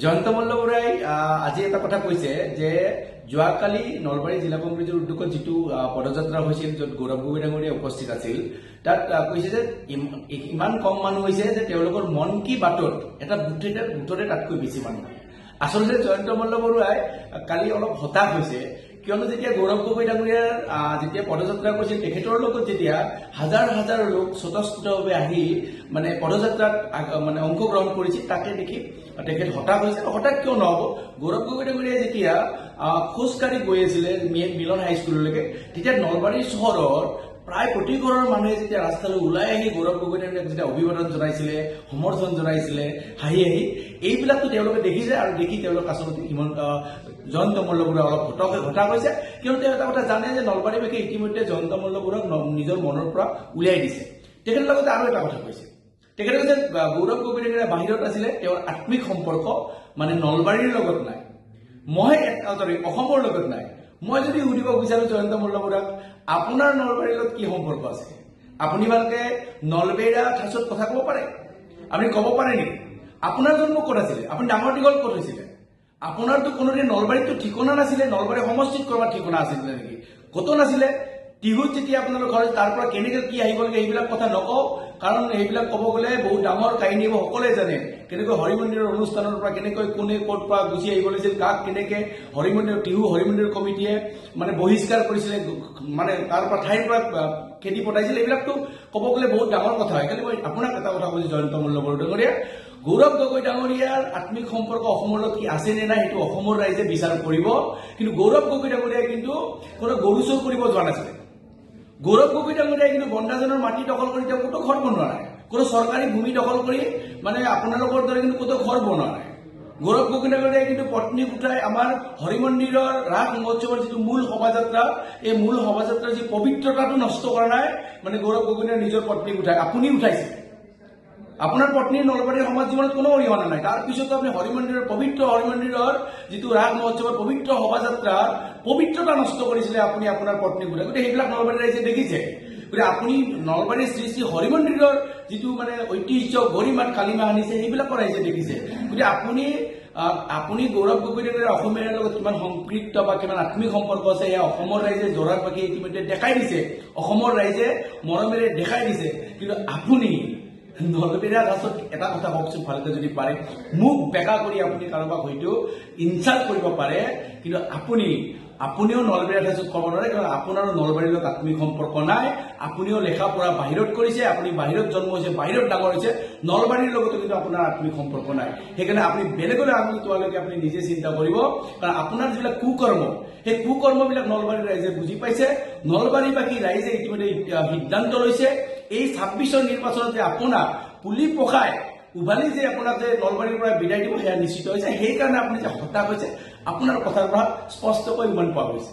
জয়ন্ত মল্ল বৰাই আজি এটা কথা কৈছে যে যোৱাকালি নলবাৰী জিলা কংগ্ৰেছৰ উদ্যোগত যিটো পদযাত্ৰা হৈছিল য'ত গৌৰৱ গগৈ ডাঙৰীয়া উপস্থিত আছিল তাত কৈছে যে ইমান কম মানুহ হৈছে যে তেওঁলোকৰ মন কি বাটত এটা বুথতে তাতকৈ বেছি মানুহ। আচলতে জয়ন্ত মল্ল বৰাই কালি অলপ হতাশ হৈছে, কিয়নো যেতিয়া গৌৰৱ গগৈ ডাঙৰীয়াৰ যেতিয়া পদযাত্ৰা কৰিছিল তেখেতৰ লগত যেতিয়া হাজাৰ হাজাৰ লোক স্বতঃস্ফূৰ্তভাৱে আহি মানে পদযাত্ৰাত মানে অংশগ্ৰহণ কৰিছিল তাকে দেখি তেখেত হতাশ হৈছে। হঠাৎ কিয় নহব, গৌৰৱ গগৈ ডাঙৰীয়াই যেতিয়া খোজকাঢ়ি গৈ আছিলে মিলন হাইস্কুললৈকে তেতিয়া নলবাৰী চহৰৰ প্ৰায় প্ৰতি ঘৰৰ মানুহে যেতিয়া ৰাস্তালৈ ওলাই আহি গৌৰৱ গগৈ ডাঙৰীয়াক যেতিয়া অভিবাদন জনাইছিলে, সমৰ্থন জনাইছিলে হাঁহি হাঁহি, এইবিলাকতো তেওঁলোকে দেখিছে আৰু দেখি তেওঁলোক আচলতে জয়ন্ত মল্ল বৰাই অলপ হতাশ হৈছে, কিয়নো তেওঁ এটা কথা জানে যে নলবাৰীবাসীয়ে ইতিমধ্যে জয়ন্ত মল্ল বৰাক নিজৰ মনৰ পৰা উলিয়াই দিছে। তেখেতৰ লগতে আৰু এটা কথা কৈছে, তেখেতে কৈছে গৌৰৱ গগৈ ডাঙৰীয়া বাহিৰত আছিলে, তেওঁৰ আত্মিক সম্পৰ্ক মানে নলবাৰীৰ লগত নাই, মই অসমৰ লগত নাই। মই যদি সুধিব বিচাৰো জয়ন্ত মল্ল বৰাক, আপোনাৰ নলবাৰীৰ লগত কি সম্পৰ্ক আছে? আপুনি ভালকে নলবেইৰা ঠাচত কথা ক'ব পাৰে? আপুনি ক'ব পাৰে নেকি? আপোনাৰ জন্ম ক'ত আছিলে? আপুনি ডাঙৰ দীঘল ক'ত হৈছিলে? আপোনাৰতো কোনোদিন নলবাৰীততো ঠিকনা নাছিলে, নলবাৰী সমষ্টিত কৰবাত ঠিকনা আছিলে নেকি? ক'তো নাছিলে। টিহুত যেতিয়া আপোনালোকৰ ঘৰ তাৰ পৰা কেনেকে কি আহিব লাগে এইবিলাক কথা নকওঁ, কাৰণ এইবিলাক ক'ব গ'লে বহুত ডাঙৰ কাহিনী সকলোৱে জানে। কেনেকৈ হৰি মন্দিৰৰ অনুষ্ঠানৰ পৰা কেনেকৈ কোনে ক'ত পৰা গুচি আহিব লাগিছিল, কাক কেনেকে টিহু হৰি মন্দিৰ কমিটিয়ে মানে বহিষ্কাৰ কৰিছিলে, মানে তাৰ পৰা ঠাইৰ পৰা খেদি পঠাইছিল, এইবিলাকতো ক'ব গ'লে বহুত ডাঙৰ কথা হয়। খালি মই আপোনাক এটা কথা কৈছো, জয়ন্ত মল্ল বৰা ডাঙৰীয়া, গৌৰৱ গগৈ ডাঙৰীয়াৰ আত্মিক সম্পৰ্ক অসমৰ লগত কি আছে নে নাই সেইটো অসমৰ ৰাইজে বিচাৰ কৰিব। কিন্তু গৌৰৱ গগৈ ডাঙৰীয়াই কিন্তু কোনো গৰু চোৰ কৰিব যোৱা নাছিলে। গৌৰৱ গগৈ ডাঙৰীয়াই কিন্তু বন্দাজনৰ মাটি দখল কৰি তেওঁ ক'তো ঘৰ বনোৱা নাই, কোনো চৰকাৰী ভূমি দখল কৰি মানে আপোনালোকৰ দৰে কিন্তু ক'তো ঘৰ বনোৱা নাই। গৌৰৱ গগৈ ডাঙৰীয়াই কিন্তু পত্নী উঠাই আমাৰ হৰি মন্দিৰৰ ৰাস মহোৎসৱৰ যিটো মূল শোভাযাত্ৰা, এই মূল শোভাযাত্ৰাৰ যি পবিত্ৰতাটো নষ্ট কৰা নাই, মানে গৌৰৱ গগৈয়ে নিজৰ পত্নী উঠাই, আপুনি উঠাইছে। আপোনাৰ পত্নীৰ নলবাৰীৰ সমাজ জীৱনত কোনো অৰিহণা নাই। তাৰ পিছতো আপুনি পবিত্ৰ হৰি মন্দিৰৰ যিটো ৰাস মহোৎসৱৰ পবিত্ৰ শোভাযাত্ৰাৰ পবিত্ৰতা নষ্ট কৰিছিলে আপুনি আপোনাৰ পত্নীক উঠাই। গতিকে সেইবিলাক নলবাৰীৰ ৰাইজে দেখিছে। গতিকে আপুনি নলবাৰীৰ শ্ৰী শ্ৰী হৰি মন্দিৰৰ যিটো মানে ঐতিহ্য গৰিমাত কালিমা আনিছে সেইবিলাকৰ ৰাইজে দেখিছে। গতিকে আপুনি গৌৰৱ গগৈ ডাঙৰীয়াৰ অসমীয়াৰ লগত কিমান সংপৃক্ত বা কিমান আত্মিক সম্পৰ্ক আছে সেয়া অসমৰ ৰাইজে জোৰাৰ পাখি ইতিমধ্যে দেখাই দিছে, অসমৰ ৰাইজে মৰমেৰে দেখাই দিছে। কিন্তু আপুনি নলবেইৰা গাছত এটা কথা কওকচোন ভালকে যদি পাৰে, মুখ বেকা কৰি আপুনি কাৰোবাক হয়তো ইনচাল্ট কৰিব পাৰে, কিন্তু আপুনিও নলবেইৰা ঠাচত ক'ব নোৱাৰে, কাৰণ আপোনাৰো নলবাৰীৰ লগত আত্মিক সম্পৰ্ক নাই। আপুনিও লেখা পঢ়া বাহিৰত কৰিছে, আপুনি বাহিৰত জন্ম হৈছে, বাহিৰত ডাঙৰ হৈছে, নলবাৰীৰ লগতো কিন্তু আপোনাৰ আত্মিক সম্পৰ্ক নাই। সেইকাৰণে আপুনি বেলেগলৈ আঙুলি তোৱালৈকে আপুনি নিজে চিন্তা কৰিব, কাৰণ আপোনাৰ যিবিলাক কুকৰ্ম, সেই কুকৰ্মবিলাক নলবাৰীৰ ৰাইজে বুজি পাইছে। নলবাৰীবাসী ৰাইজে ইতিমধ্যে সিদ্ধান্ত লৈছে, এই 26ৰ নিৰ্বাচনত যে আপোনাক পুলি পখাই উভালি যে আপোনাক যে নলবাৰীৰ পৰা বিদায় দিব সেয়া নিশ্চিত হৈছে। সেইকাৰণে আপুনি যে হতাশ হৈছে আপোনাৰ কথাৰ পৰা স্পষ্টকৈ উমান পোৱা গৈছে।